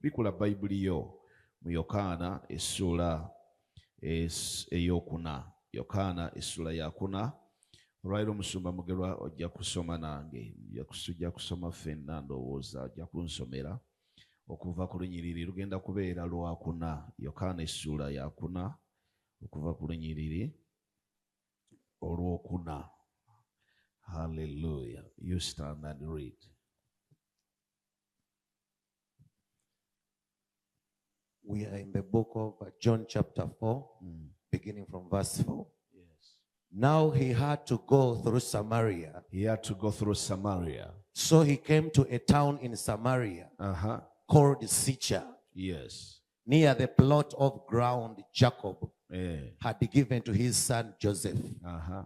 bikula Bayibuli yo mu Yokaana essula eyokuna. Yokaana essula yakuna. Olwaliro omusumba Mugerwa ojja kusoma nange. Ojja kusoma ffenna ndowooza ojja kunsomera. Okuva ku lunyiriri lugenda kubeera lwakuna. Yokaana essula yakuna okuva ku lunyiriri olwokuna. Hallelujah. You stand and read. We are in the book of John chapter 4, beginning from verse 4. Yes. Now he had to go through Samaria. He had to go through Samaria. So he came to a town in Samaria called Sychar, Yes. near the plot of ground Jacob Yeah. had given to his son Joseph. Uh-huh.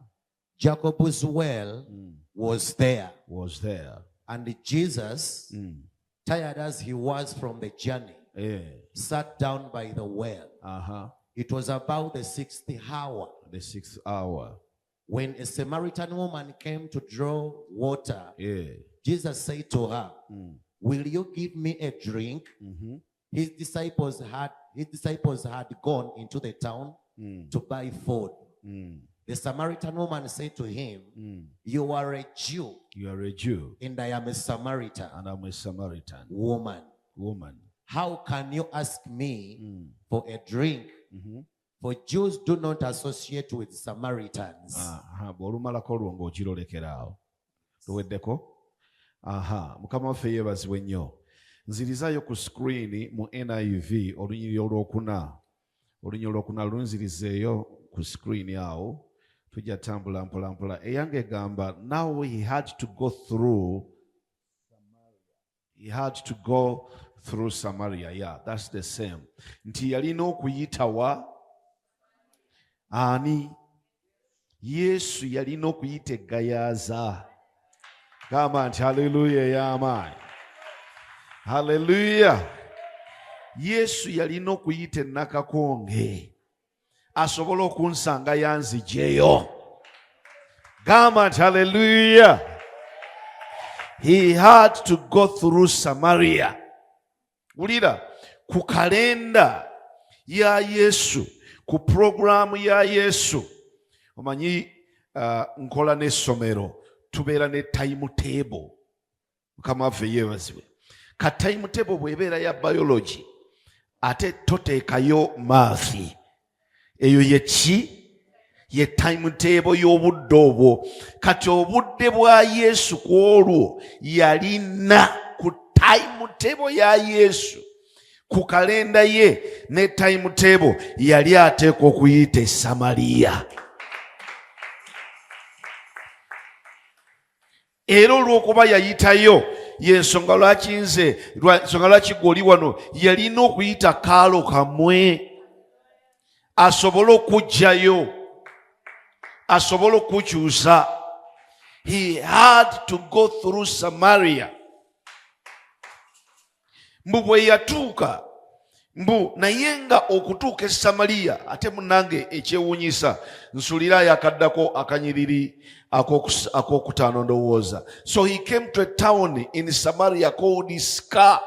Jacob's well was there, Was there. and Jesus, tired as he was from the journey, Yeah. sat down by the well. Uh-huh. It was about the 6th hour The 6th hour. when a Samaritan woman came to draw water. Yeah. Jesus said to her, "Will you give me a drink?" His disciples had gone into the town to buy food. The Samaritan woman said to him, "You are a Jew, You are a Jew, and I am a Samaritan and I'm a Samaritan woman. woman. How can you ask me for a drink?" For Jews do not associate with Samaritans. Bw'olumalako olwo ng'okirolekeraawo. Tuweddeko? Mukama waffe yeebazibwe nnyo. Nzirizaayo ku screen mu NIV olunyiriri olwokuna. Olunyiriri olwokuna lunzirizeeyo ku screen awo. Tujja tambula mpola mpola. Eyange egamba, now he had to go through Samaria. Yeah, that's the same. Nti yalina okuyitawa ani? Yesu yalina okuyita eggayaaza. Gamba nti haleluya ey'amaanyi. Haleluya. Yesu yalina okuyita ennakakonge asobola okunsanga yanzijeyo. Gamba nti haleluya. He had to go through Samaria. Ulira ku kalenda ya Yesu, ku programu ya Yesu. Omanyi nkola n'essomero tubeera ne timetable. Mukama waffe yeebazibwe. Ka timetable bw'ebeera ya biology ate toteekayo maathi. Eyo ye ki? Ye timetable y'obudde obwo. Kati obudde bwa Yesu ku olwo yalina ku timetable ya Yesu, ku kalenda ye ne timetable yali ateeka okuyita Samariya. Era olw'okuba yayitayo y'ensonga lwaki gw'oli wano yalina okuyita kaalo kamwe asobole okujjayo, asobole okukyusa. He had to go through Samaria. Mbu bwe yatuuka, naye nga okutuuka e Samariya, ate munnange ekyewuunyisa, nsuulirayo akaddako akanyiriri akokutaano ndowooza. So he came to a town in Samaria called Sychar.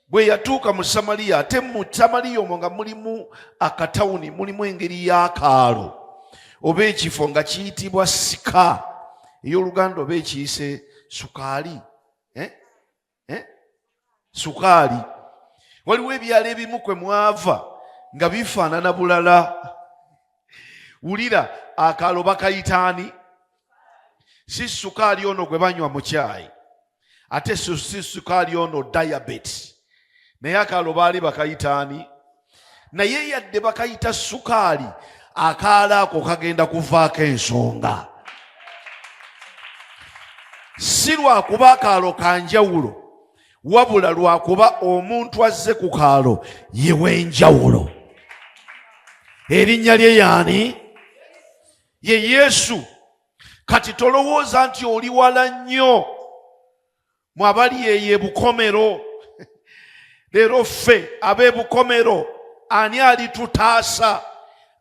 Bwe yatuuka mu Samariya, ate mu Samariya omwo nga mulimu akatawuni, mulimu engeri y'akaalo oba ekifo nga kiyitibwa Sychar. Ey'Oluganda oba ekiyise sukaali. Sukaali. Waliwo ebyalo ebimu kwe mwava nga bifaanana bulala. Wulira akaalo bakayita ani? Si sukaali ono gwe banywa mu caayi, ate si sukaali ono diabetes. Naye akaalo baali bakayita ani? Naye yadde bakayita sukaali, akaalo ako kagenda kuvaako ensonga. Si lwakuba akaalo ka njawulo, wabula lwakuba omuntu azze ku kaalo ye w'enjawulo. Erinnya lye y'ani? Ye Yesu. Kati tolowooza nti oli wala nnyo mu abali eyo ebukomero. Leero ffe ab'ebukomero, ani alitutaasa?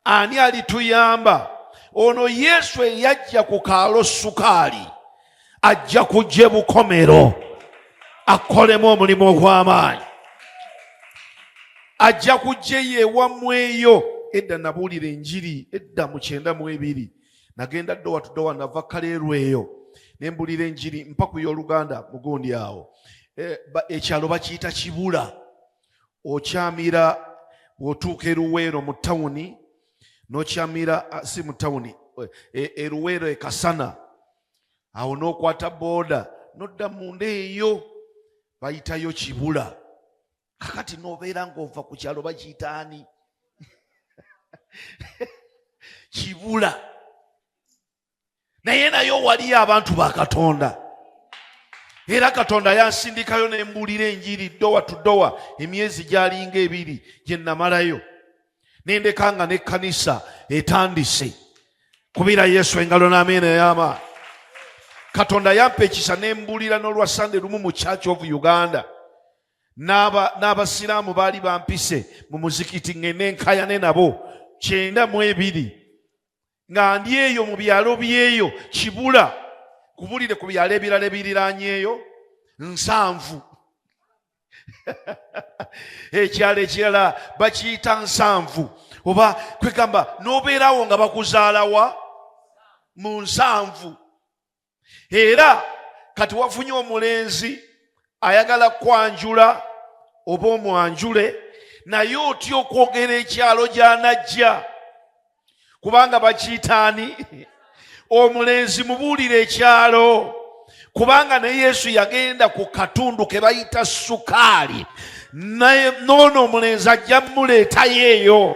Ani alituyamba? Ono Yesu eyajja ku kaalo sukaali ajja kujja ebukomero akolemu omulimu ogw'amaanyi. ajja kujja ewammweyo. Edda nabuulira enjiri edda mu 92 nagenda ddowa tuddowa nava Kaleerwe eyo ne mbuulira enjiri mpa ku y'Oluganda mugundi awo. Ekyalo bakiyita Kibula. Okyamira bw'otuuka Eruweero mu tawuni n'okyamira si mu tawuni Eruweero e Kasana awo n'okwata booda n'odda munda eyo bayitayo Kibula. Kakati n'obeera ng'ova ku kyalo bakiyita ani? Kibula. Naye nayo waliyo abantu ba Katonda. Era Katonda yansindikayo ne mbuulira enjiri ddowa tuddowa emyezi gyalinga 2 gye namalayo. Nendekanga n'ekkanisa etandise. Kubira Yesu engalo n'amina y'amaanyi. Katonda yampa ekisa ne mbuulira n'olwa Sunday lumu mu Church of Uganda. N'abasiraamu baali bampise mu muzikiti ngende nkayane nabo 92 nga ndi eyo mu byalo byeyo Kibula. Kubulire ku byalo ebirala ebiriraanyeeyo 7. Ekyalo ekirala bakiyita 7 oba kwegamba n'obeerawo nga bakuzaalawa mu 7. Era kati wafunye omulenzi ayagala kwanjula oba omwanjule naye otya okwogera ekyalo gy'anajja kubanga bakiyitaani omulenzi mubuulire ekyalo kubanga ne Yesu yagenda ku katundu ke bayita Sukaali noono omulenzi ajja muleetayo eyo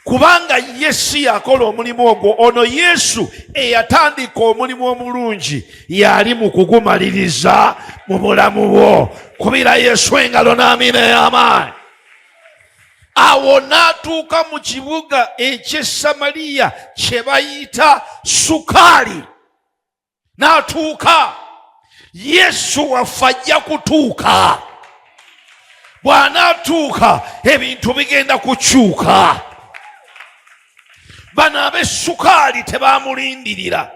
kubanga Yesu yakola omulimu ogwo. Ono Yesu eyatandika omulimu omulungi yali mu kugumaliriza mu bulamu bwo. Kubira Yesu engalo n'amina y'amaanyi. Awo n'atuuka mu kibuga eky'e Samaliya kye bayita Sukaali. N'atuuka. Yesu waffe ajja kutuuka. Bw'anaatuuka ebintu bigenda kukyuka. Bano ab'e Sukaali tebaamulindirira.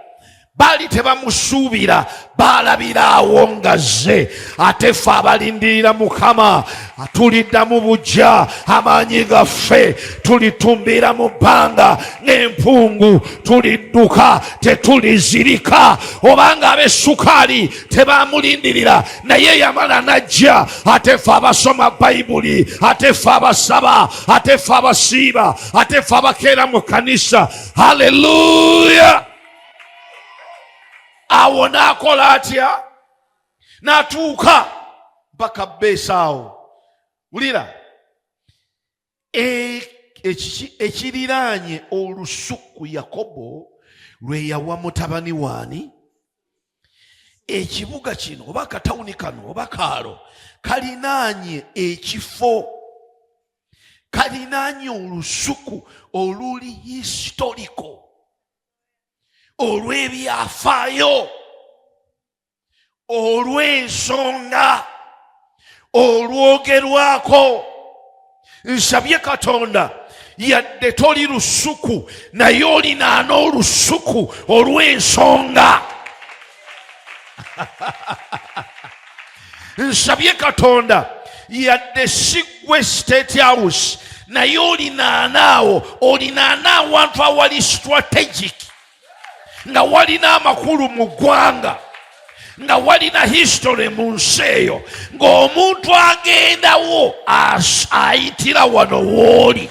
Baali tebamusuubira. Baalabira awo ngazze. Ate ffe abalindirira Mukama tuliddamu bujja amaanyi gaffe tulitumbira mu bbanga ng'empungu tulidduka tetulizirika. Obanga ab'e Sukaali tebaamulindirira naye yamala najja. Ate ffe abasoma Bayibuli, ate ffe abasaba, ate ffe abasiiba, ate ffe abakeera mu kanisa. Haleluya! Awo n'akola atya? N'atuuka mpaka Besaawo. Wulira, ekiriraanye olusuku Yakobo lwe yawa mutabani waani? Ekibuga kino oba katawuni kano oba kaalo kalinaanye ekifo, kalinaanye olusuku oluli historical olw'ebyafaayo, olw'ensonga, olwogerwako. Nsabye Katonda yadde toli lusuku naye olinaana olusuku olw'ensonga. Nsabye Katonda yadde siggwe State House naye olinaanaawo, olinaanaawo awantu awali strategic, nga walina amakulu mu ggwanga, nga walina history mu nsi eyo, ng'omuntu agendawo ayitira wano w'oli.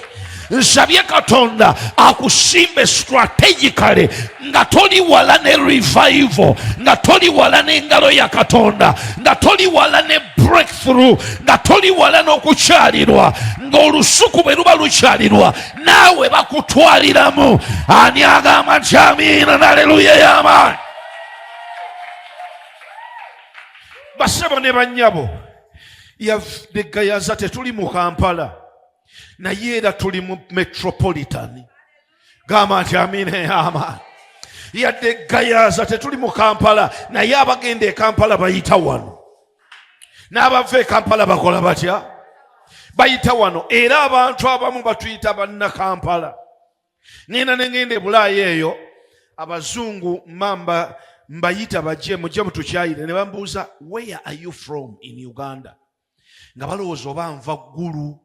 Nsabye Katonda akusimbe strategically nga toli wala ne revival, nga toli wala n'engalo ya Katonda, nga toli wala ne breakthrough, nga toli wala n'okukyalirwa, ng'olusuku bwe luba lukyalirwa naawe bakutwaliramu. Ani agamba nti amiina n'aleluya y'amaanyi? Basebo ne bannyabo yaddegayaza tetuli mu Kampala naye era tuli mu metropolitan. Gamba nti amiina y'amaanyi. Yaddegayaza tetuli mu Kampala naye abagenda e Kampala bayita wano, n'abava e Kampala bakola batya? Bayita wano. Era abantu abamu batuyita banna Kampala. Nina nengende Bulaaya eyo abazungu mamba mbayita bajje mujje mutukyayire ne bambuuza where are you from in Uganda? Nga balowooza oba nva ggulu.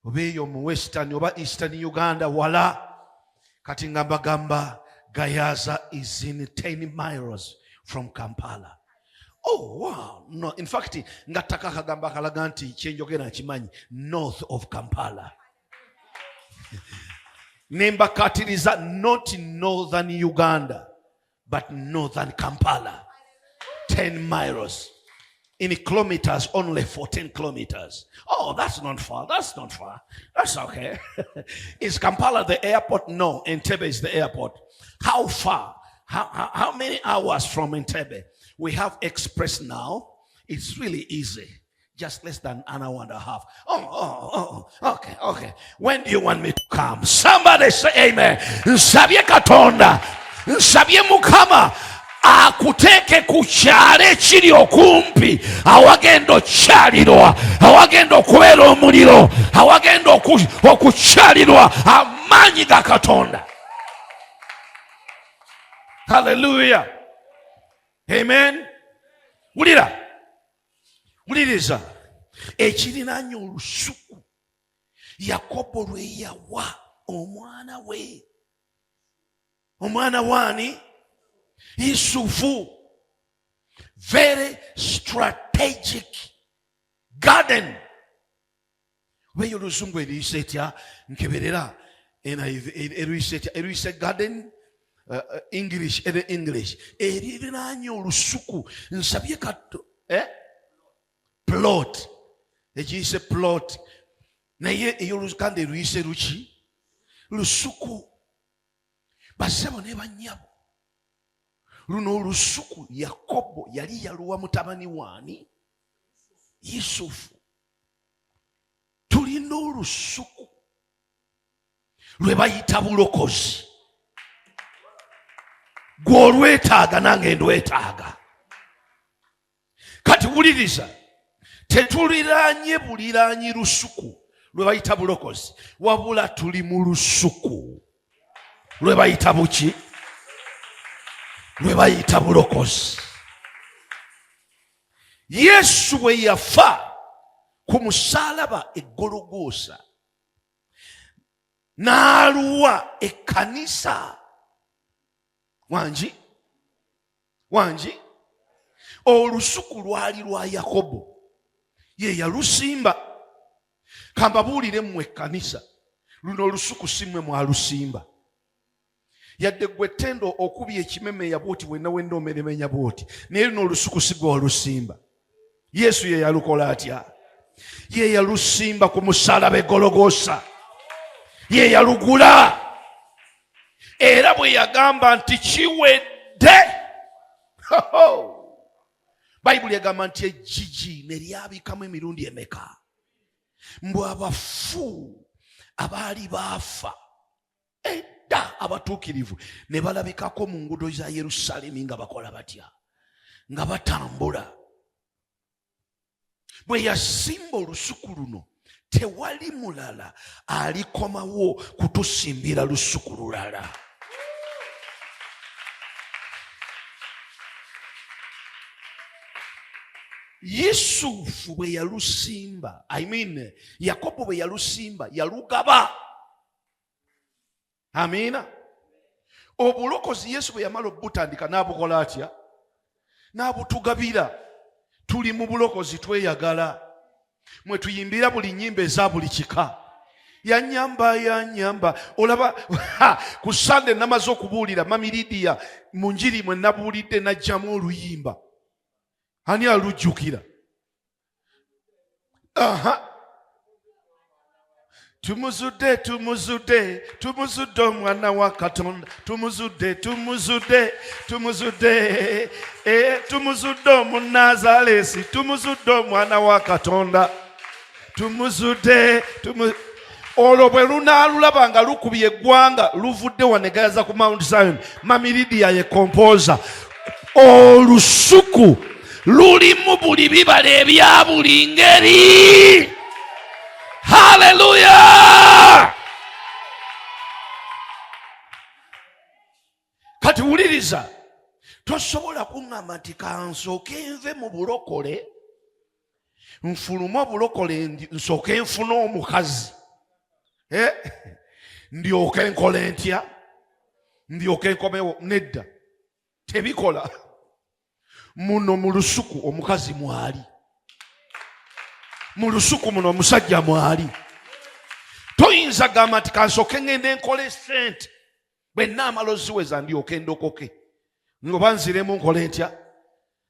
obeeyo mu Western oba Eastern Uganda wala. Kati ngamba Gayaza is in 10 miles from Kampala. Oh wow, no, in fact ngataka kagamba kalaga nti kyenjogera kimanyi north of Kampala. Nembakatiriza not in northern Uganda but northern Kampala. 10 miles. In kilometers, only 14 kilometers. Oh, that's not far. That's not far. That's okay. Is Kampala the airport? No, Entebbe is the airport. How far? How many hours from Entebbe? We have express now. It's really easy. Just less than an hour and a half. Okay. When do you want me to come? Somebody say amen. Nsabye Katonda. Nsabye Mukama. Akuteke kukyale kiri okumpi awagenda okyalirwa awagenda okubeera omuliro awagenda okukyalirwa amaanyi ga Katonda. Hallelujah. Amen. Wuliriza ekirinaanye olusuku Yakobo lwe yawa omwana we. Omwana wani? Yusufu. Very strategic garden. Weyo luzungu eliyise etya nkeberera eliyise garden. English erinaanye olusuku nsabye kato plot ekiyise plot naye ey'olukanda eruyise luki lusuku. Basebo ne bannyabo luno olusuku Yakobo yali yaluwa mutabani wani? Yusufu. Tulina olusuku lwe bayita bulokozi. Gw'olwetaaga nange ndwetaaga. Kati wuliriza, tetuliraanye buliraanyi lusuku lwe bayita bulokozi, wabula tuli mu lusuku lwe bayita buki? Lwe bayita bulokozi. Yesu bwe yafa ku musaalaba e Gologoosa n'aluwa ekkanisa. Wangi olusuku lwali lwa Yakobo, ye yalusimba. Kambabuulire mmwe ekkanisa, luno olusuku si mmwe mwalusimba. Yadde gwe ttendo okubya ekimemeya bwoti wenna wenda omeremenya bwoti, naye luno olusuku si gwe walusimba. Yesu ye yalukola atya? Ye yalusimba ku musaalaba e Gologoosa, ye yalugula. Era bwe yagamba nti kiwedde, Bayibuli yagamba nti ejjigi ne lyabikamu emirundi emeka? Mbu abafu abaali baafa edda abatuukirivu ne balabikako mu nguudo za Yerusaalemi nga bakola batya? Nga batambula. Bwe yasimba olusuku luno, tewali mulala alikomawo kutusimbira lusuku lulala. Yusufu bwe yalusimba, Yakobo bwe yalusimba yalugaba. Amina. Obulokozi Yesu bwe yamala obutandika n'abukola atya? N'abutugabira. Tuli mu bulokozi tweyagala. Mwe tuyimbira buli nnyimba eza buli kika. Yanyamba. Olaba ku Sunday namaze okubuulira Mami Lydia mu njiri mwe nabuulidde najjamu oluyimba. Ani alujjukira? Tumuzudde omwana wa Katonda. Tumuzudde Omunazalesi. Tumuzudde omwana wa Katonda. Olwo bwe lunaalulaba nga lukubye eggwanga luvudde wanegaza ku Mount Zion, Mami Lydia ye composer. Olusuku lulimu buli bibala ebya buli ngeri. Hallelujah. Kati wuliriza, tosobola kuŋŋamba nti kansooke nve mu bulokole, nfulume obulokole nsooke nfune omukazi. ndyoke nkole ntya, ndyoke nkomewo. Nedda, tebikola. Muno mu lusuku omukazi mwali, mu lusuku muno omusajja mwali. Toyinza gamba nti kansooke ngende nkole sente, bwe naamala oziweza ndyoke ndokoke. Ngoba nziremu nkole ntya,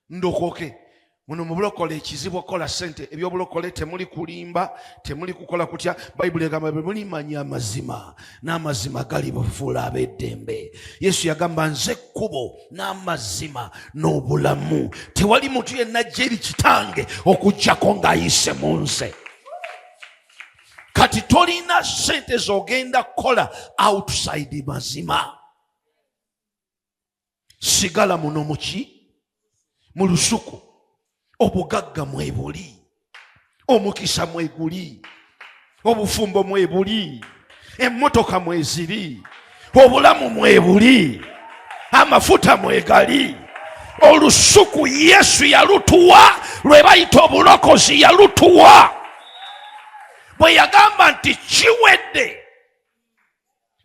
ndokoke. Muno mu bulokole ekizibu okukola sente. Ebyobulokole temuli kulimba, temuli kukola kutya. Bayibuli egamba bwe mulimanya amazima, n'amazima gali bufuula ab'eddembe. Yesu yagamba nze ekkubo n'amazima n'obulamu. Tewali muntu yenna ajja eri kitange okuggyako ng'ayise mu nze. Kati tolina sente z'ogenda kukola outside mazima. Sigala muno muki? Mu lusuku. Obugagga mwebuli, omukisa mweguli, obufumbo mwebuli, emmotoka mweziri, obulamu mwebuli, amafuta mwegali. Olusuku Yesu yalutuwa, lwe bayita obulokozi yalutuwa. Bwe yagamba nti kiwedde,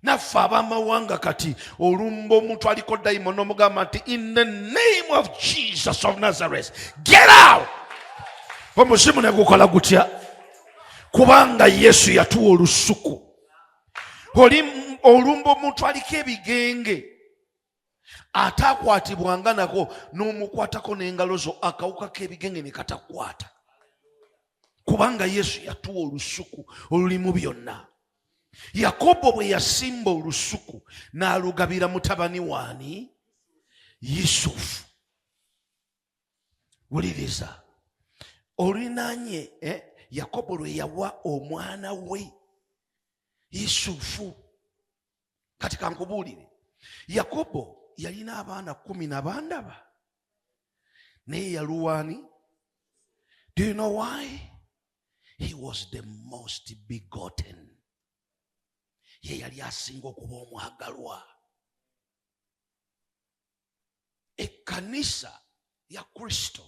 naffe abamawanga kati olumba omuntu aliko dayimoni omugamba nti in the name of Jesus of Nazareth, get out. Omuzimu ne gukola gutya? Kubanga Yesu yatuwa olusuku. Olumba omuntu aliko ebigenge ataakwatibwanga nako, n'omukwatako n'engalo zo akawuka k'ebigenge ne katakwata. Kubanga Yesu yatuwa olusuku olulimu byonna. Yakobo bwe yasimba olusuku n'alugabira mutabani waani? Yusufu. Wuliriza, olinaanye Yakobo lwe yawa omwana we Yusufu. Kati kankubuulire, Yakobo yalina abaana 10 n'abandaba, naye yaluwaani? Do you know why? He was the most begotten. Ye yali asinga okuba omwagalwa. Ekkanisa ya Kristo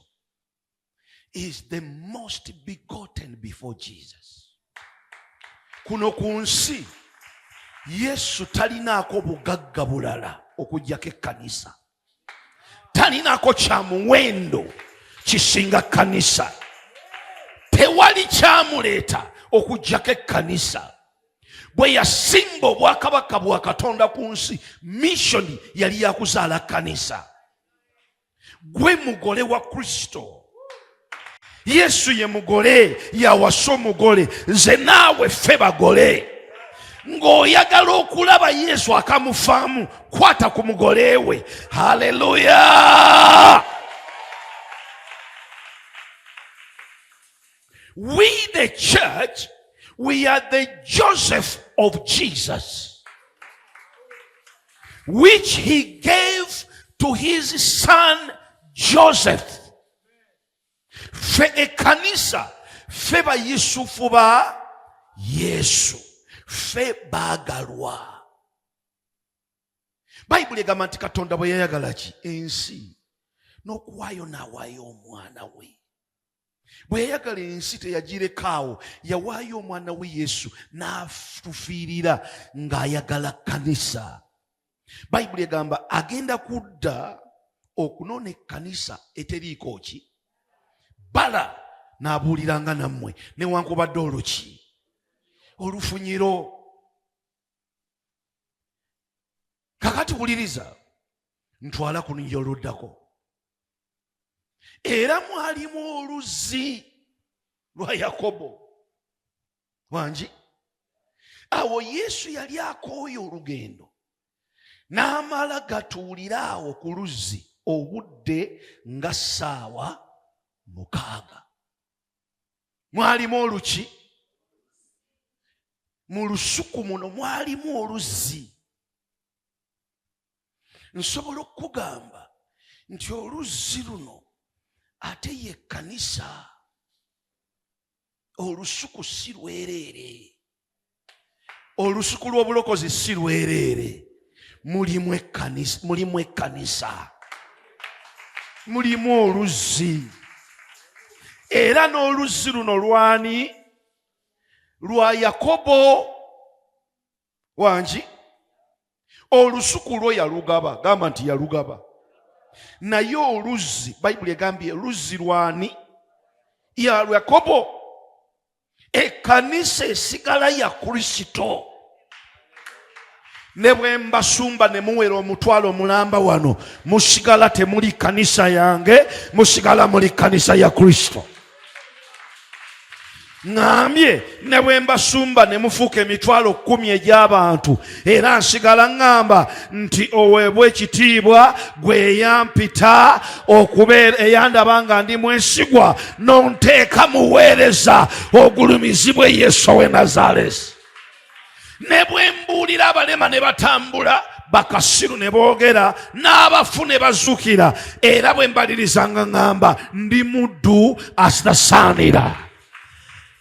is the most begotten before Jesus. Kuno ku nsi Yesu talinaako bugagga bulala okuggyako ekkanisa. Talinaako kya muwendo kisinga kkanisa. Tewali kyamuleeta okuggyako ekkanisa. Bwe yasimba obwakabaka bwa Katonda ku nsi, mission yali yakuzaala kkanisa. Gwe mugole wa Kristo. Yesu ye mugole, yawasa omugole. Nze naawe ffe bagole. Ng'oyagala okulaba Yesu akamufaamu, kwata ku mugole we. Haleluya! We the church, we are the Joseph of Jesus, which he gave to his son Joseph. Fe ekkanisa, fe ba Yusufu ba Yesu, fe baagalwa. Bayibuli egamba nti Katonda bwe yayagala ki? Ensi, n'okuwaayo n'awaayo omwana we. Bwe yayagala ensi teyagirekaawo, yawaayo omwana we Yesu n'atufiirira ng'ayagala kkanisa. Bayibuli egamba agenda kudda okunoona ekkanisa eteriiko ki? Bala n'abuuliranga nammwe newankubadde oluki? Olufunyiro. Kakati wuliriza, ntwala ku nnyanja oluddako. Era mwalimu oluzzi lwa Yakobo. Wangi? Awo Yesu yali akooye olugendo, n'amala gatuulira awo ku luzzi obudde nga ssaawa 6. Mwalimu oluki? Mu lusuku muno mwalimu oluzzi. Nsobola okugamba nti oluzzi luno ate ye kkanisa. Olusuku si lwereere. Olusuku lw'obulokozi si lwereere. Mulimu ekkanisa. Mulimu oluzzi. Era n'oluzzi luno lwani? Lwa Yakobo wangi olusuku lwo yalugaba, gamba nti yalugaba. Naye oluzzi, Bayibuli egambye luzzi lwani? Ya Yakobo. Ekkanisa esigala ya Kristo. Ne bwe mbasumba ne muwera omutwalo mulamba wano, musigala temuli kanisa yange, musigala muli kanisa ya Kristo. Ngambye ne bwe mbasumba ne mufuuka emitwalo 10 egy'abantu, era nsigala ngamba nti oweebwe ekitiibwa gwe yampita okubeera eyandaba nga ndi mwesigwa n'onteeka muweereza ogulumizibwe Yesu w'e Nazareti. Ne bwe mbuulira abalema ne batambula, bakasiru ne boogera, n'abafu ne bazuukira, era bwe mbalirizanga ngamba ndi muddu asitasaanira.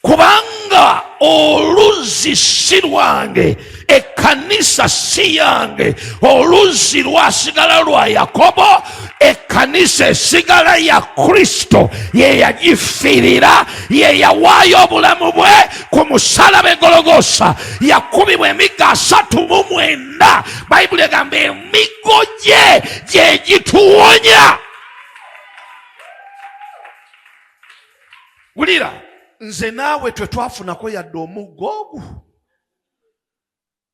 Kubanga oluzzi si lwange, ekkanisa si yange, oluzzi lwasigala lwa Yakobo, ekkanisa esigala ya Kristo, ye yagifiirira, ye yawaayo obulamu bwe ku musalaba e Gologoosa, yakubibwa emiggo 39. Bayibuli egamba emiggo gye gye gituwonya. Wulira, nze naawe twe twafunako yadde omuggo ogwo,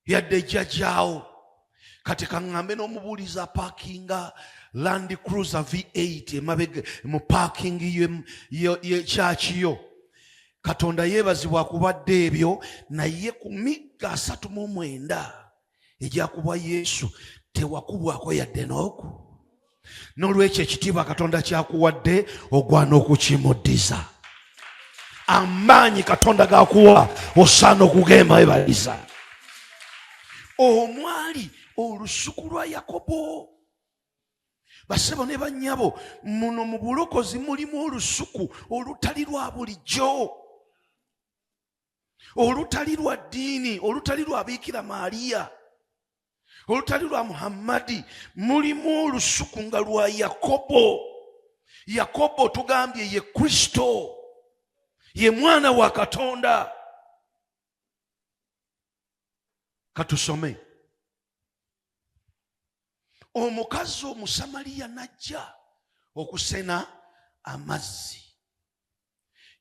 yadde jjajjaawo. Kati kaŋŋambe n'omubuuliza paakinga Land Cruiser V8 emabega mu paakingi y'ekyaki yo. Katonda yeebazibwa akubadde ebyo, naye ku miggo 39 egyakubwa Yesu tewakubwako yadde n'oku. N'olwekyo ekitiibwa Katonda kyakuwadde ogwana okukimuddiza. Amaanyi Katonda gakuwa osaana okugema ebaliza. Omwali olusuku lwa Yakobo. Basebo ne bannyabo, muno mu bulokozi mulimu olusuku olutali lwa bulijjo, olutali lwa ddiini, olutali lwa Biikira Maaliya, olutali lwa Muhammadi. Mulimu olusuku nga lwa Yakobo. Yakobo tugambye ye Kristo, ye mwana wa Katonda. Katusome. Omukazi Omusamaliya najja okusena amazzi.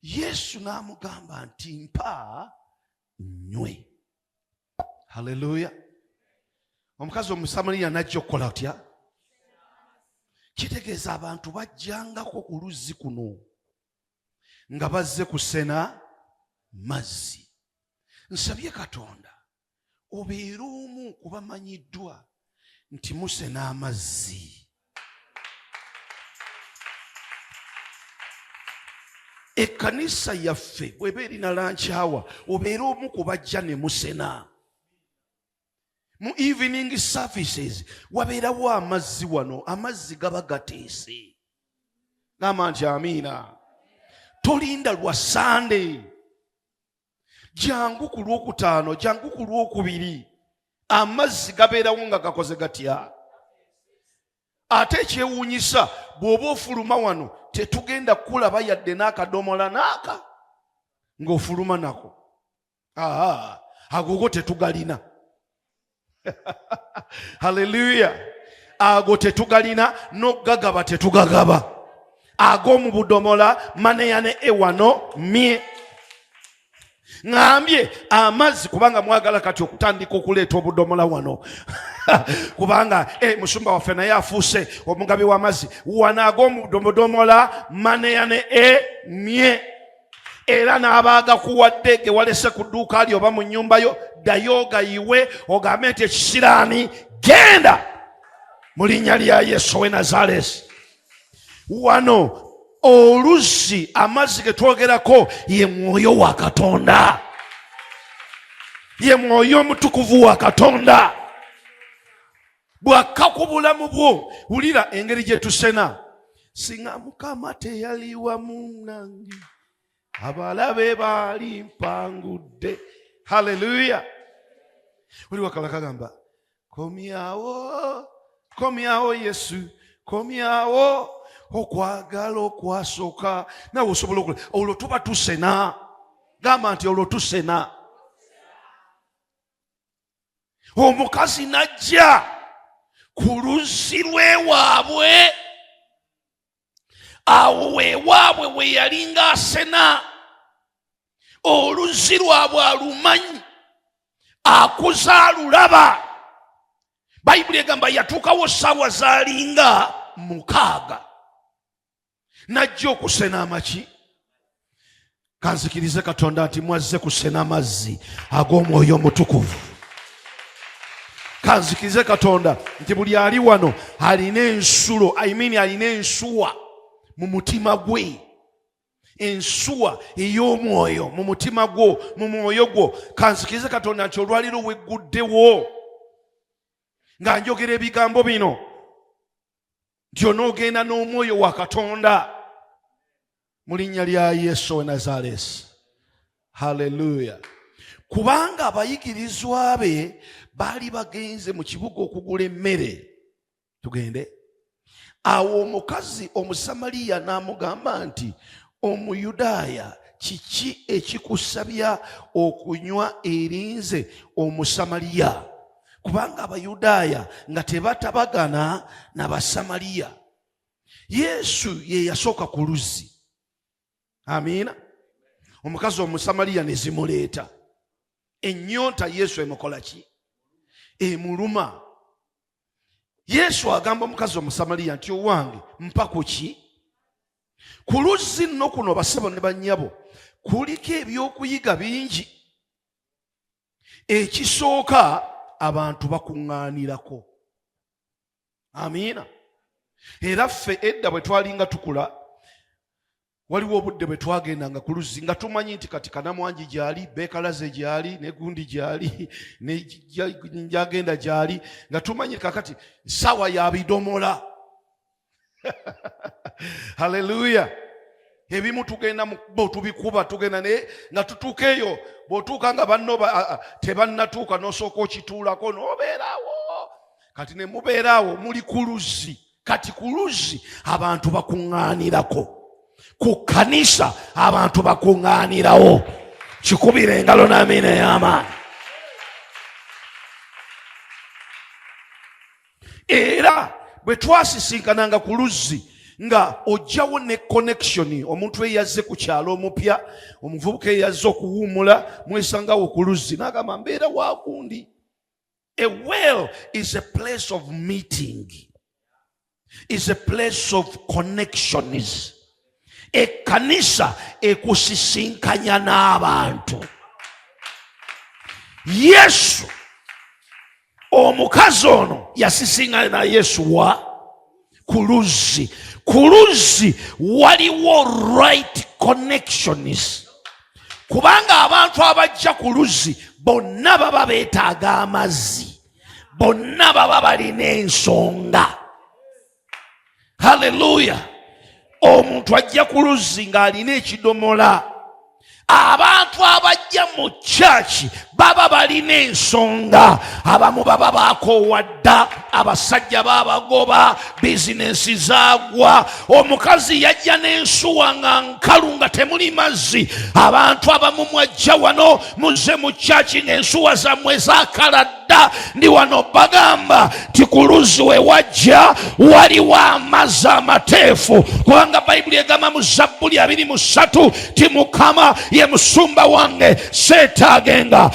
Yesu n'amugamba nti mpa nnywe. Haleluya. Omukazi Omusamaliya najja okukola atya? Kitegeeza abantu bajjangako ku luzzi kuno nga bazze kusena mazzi. Nsabye Katonda obeera omu kubamanyiddwa nti musena amazzi. Ekkanisa yaffe bw'eba erina lunch hour, obeera omu kubajja ne musena. Mu evening services wabeerawo amazzi wano, amazzi gaba gateese. Gamba nti amiina. Tolinda lwa Sunday. Jangu ku Lwokutaano, jangu ku Lwokubiri. Amazzi gabeerawo nga gakoze gatya. Ate ekyewuunyisa, bw'oba ofuluma wano tetugenda kulaba yadde n'akadomola n'aka ng'ofuluma nako. Ago tetugalina. Haleluya. Ago tetugalina, n'ogagaba tetugagaba. Ago mu budomola maneyane ewano mie. Ngambye amazzi, kubanga mwagala kati okutandika okuleeta obudomola wano. Kubanga musumba waffe naye afuuse omugabi w'amazzi. Wanaago mu budomola maneyane mie. Era n'abaaga kuwadde ge walese ku dduuka lyo oba mu nnyumba yo, ddayo ogayiwe ogambe nti ekisiraani genda mu linnya lya Yesu w'e Nazareti. Wano oluzzi, amazzi ge twogerako ye Mwoyo wa Katonda, ye Mwoyo Omutukuvu wa Katonda. Bw'akka ku bulamu bwo, wulira engeri gye tusena. Singa Mukama teyali wamu nange, abalabe baali mpangudde. Haleluya. Wuli wakala kagamba komyawo, komyawo Yesu, komyawo okwagala okwasooka. Nawe osobola okola olwo tuba tusena. Gamba nti olwo tusena. omukazi najja ku luzzi lw'ewaabwe, awo weewaabwe we yalinga asena, oluzzi lwabwe alumanyi, akuza alulaba. Bayibuli egamba yatuukawo ssaawa zaalinga 6 najja okusena amaki. Kanzikirize Katonda nti mwazze kusena amazzi ag'Omwoyo Omutukuvu. Kanzikirize Katonda nti buli ali wano alina ensulo, alina ensuwa mu mutima gwe, ensuwa ey'omwoyo mu mutima gwo, mu mwoyo gwo. Kanzikirize Katonda nti olwaliro wegguddewo nga njogera ebigambo bino nti onoogenda n'omwoyo wa Katonda mu linnya lya Yesu wa Nazareti. Haleluya. Kubanga abayigirizwa be baali bagenze mu kibuga okugula emmere. Tugende. Awo omukazi Omusamaliya n'amugamba nti, Omuyudaaya, kiki ekikusabya okunywa erinze Omusamaliya? Kubanga Abayudaaya nga tebatabagana n'Abasamaliya. Yesu ye yasooka ku luzzi. Amiina. Omukazi Omusamaliya ne zimuleeta. Ennyonta Yesu emukola ki? Emuluma. Yesu agamba omukazi Omusamaliya nti, owange mpa ku ki? Ku luzzi nno kuno basebo ne bannyabo kuliko ebyokuyiga bingi. Ekisooka, abantu bakuŋŋaanirako. Amiina. Era ffe edda bwe twalinga tukula, waliwo obudde bwe twagendanga ku luzzi nga tumanyi nti kati Kanamwangi gyali, Beekalaze gyali, ne Gundi gyali, ne Njagenda gyali, nga tumanyi kakati sawa ya bidomola. Haleluya. Ebimu tugenda mu bo tubikuba, tugenda ne nga tutuuka eyo, bw'otuuka nga banno tebannatuuka n'osooka okituulako n'obeerawo. Kati ne mubeerawo muli ku luzzi. Kati ku luzzi abantu bakuŋŋaanirako. Ku kanisa abantu bakuŋŋaanirawo. Kikubire engalo n'amiina ey'amaanyi. Era bwe twasisinkananga ku luzzi nga ojjawo ne connection, omuntu eyazze ku kyalo omupya, omuvubuka eyazze okuwummula, mwesangawo ku luzzi n'agamba mbeera wa Gundi. A well is a place of meeting, is a place of connections. Ekkanisa ekusisinkanya n'abantu. Yesu, omukazi ono yasisinkana na Yesu wa ku luzzi. Ku luzzi waliwo right connections. Kubanga abantu abajja ku luzzi bonna baba beetaaga amazzi, bonna baba balina ensonga. Haleluya. Omuntu ajja ku luzzi ng'alina ekidomola. Abantu abajja mu church baba balina ensonga. Abamu baba baakoowa dda, abasajja babagoba, bizinensi zaagwa. Omukazi yajja n'ensuwa nga nkalu nga temuli mazzi. Abantu abamu mwajja wano muze mu church ng'ensuwa zammwe zaakala dda. Ndi wano bagamba nti ku luzzi we wajja waliwo amazzi amateefu. Kubanga Bayibuli egamba mu Zabbuli 23 ti Mukama ye musumba wange seetaagenga